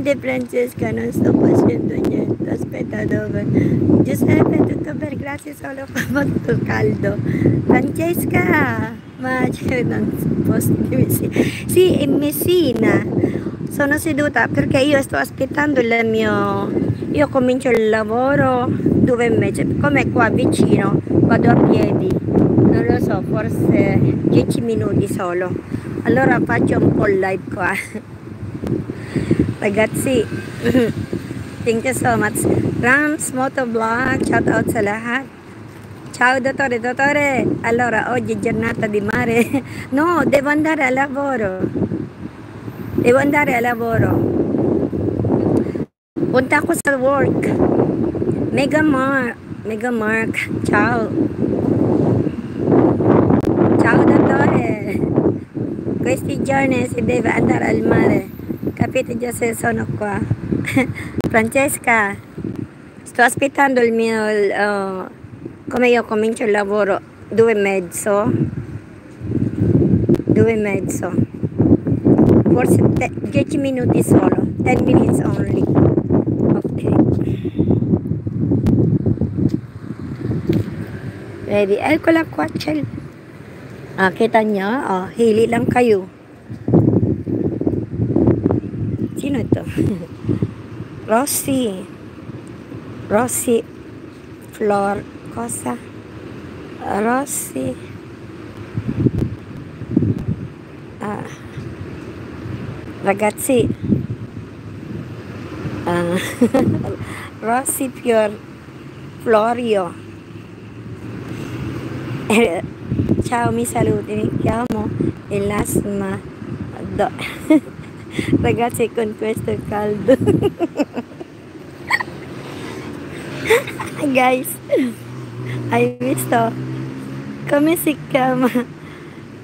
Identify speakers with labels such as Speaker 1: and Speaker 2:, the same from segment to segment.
Speaker 1: Grande Francesca, non sto facendo niente, aspetta dove? Giuseppe, tutto per grazie, solo fa molto caldo. Francesca, ma c'è non posso dire sì, in Messina. Sono seduta perché io sto aspettando il mio... Io comincio il lavoro 2 mesi, come qua vicino, vado a piedi. Non lo so, forse 10 minuti solo. Allora faccio un po' live qua. Ragazzi, thank you so much. Rams Motovlog, shout out sa lahat. Ciao dottore, dottore. Allora, oggi è giornata di mare. No, devo andare al lavoro. Devo andare al lavoro. Punta ako sa work. Mega Mark. Ciao. Ciao dottore. Questi giorni si deve andare al mare. Capite già se sono qua. Francesca, sto aspettando il mio... come io comincio il lavoro 2 e mezzo. 2 e mezzo. Forse 10 minuti solo. 10 minutes only. Ok. Ready? Eccola qua. Kita nyo? Hili lang kayo. Sino ito? Rossi Flor cosa? Rossi ragazzi Rossi Florio ciao, mi saluti, mi chiamo Elasma ragazzi, con questo caldo guys, hai visto come si chiama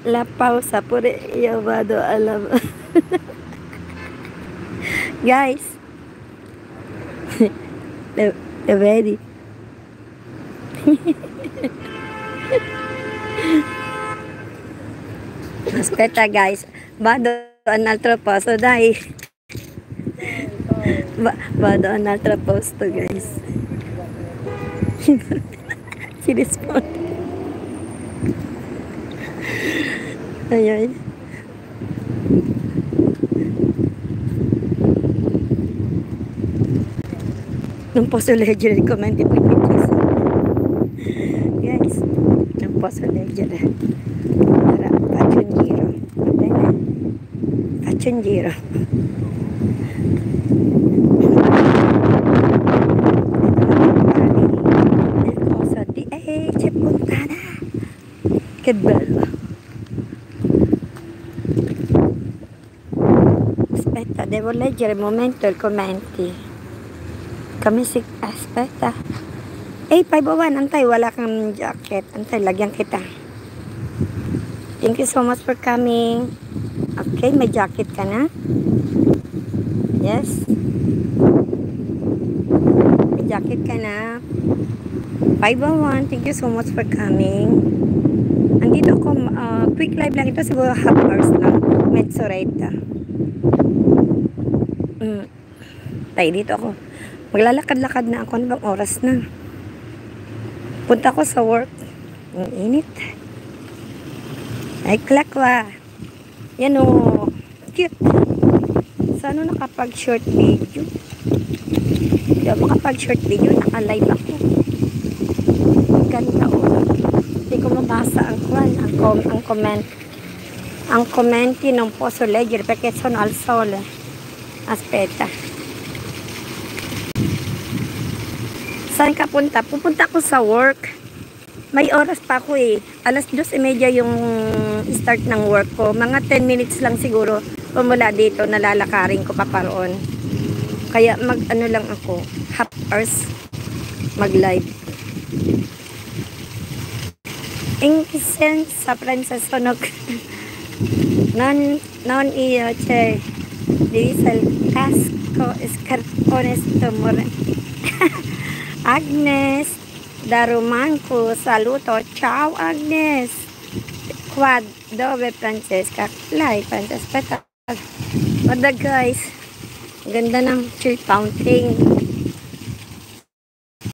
Speaker 1: la pausa? Pure io vado alla guys, lo vedi? Aspetta guys, vado a un altro posto, dai. Vado a un altro posto guys. Si risponde. Ayan. Non posso leggere i commenti perché ci sono. Guys, non posso leggere. Ora faccio un giro, va bene? Faccio un giro. C'è Fontana. Che bello. Aspetta, devo leggere un momento i commenti. Kami si... Aspetta. Paibawan, antay, wala kang jacket. Antay, lagyan kita. Thank you so much for coming. Okay, may jacket ka na? Yes. May jacket ka na. 501, thank you so much for coming. Andito ako, quick live lang ito, siguro half hours lang. Medsoreta. Tayo dito ako. Maglalakad-lakad na ako. Ano bang oras na? Punta ko sa work. Ang init. Ay, klakwa. Yan o. Cute. Saan nakapag-short video? Hindi ako makapag-short video. Naka-live ako. Ganda o. Hindi ko mabasa ang comment. Ang commenti non posso leggere perché sono al sole. Aspetta. Saan ka punta? Pupunta ako sa work. May oras pa ako eh. 2:30 yung start ng work ko. Mga 10 minutes lang siguro. Pumula dito, nalalakarin ko paparoon. Kaya mag-ano lang ako. Half hours mag-live. Ingsen sa prensa sonog. Non io c'è Diesel casco scarpones tumore. Agnes Darumanco, saluto. Ciao Agnes. Quad dove Francesca? Lei Francesca. Aspetta. Guarda guys. Ganda ng chill fountain.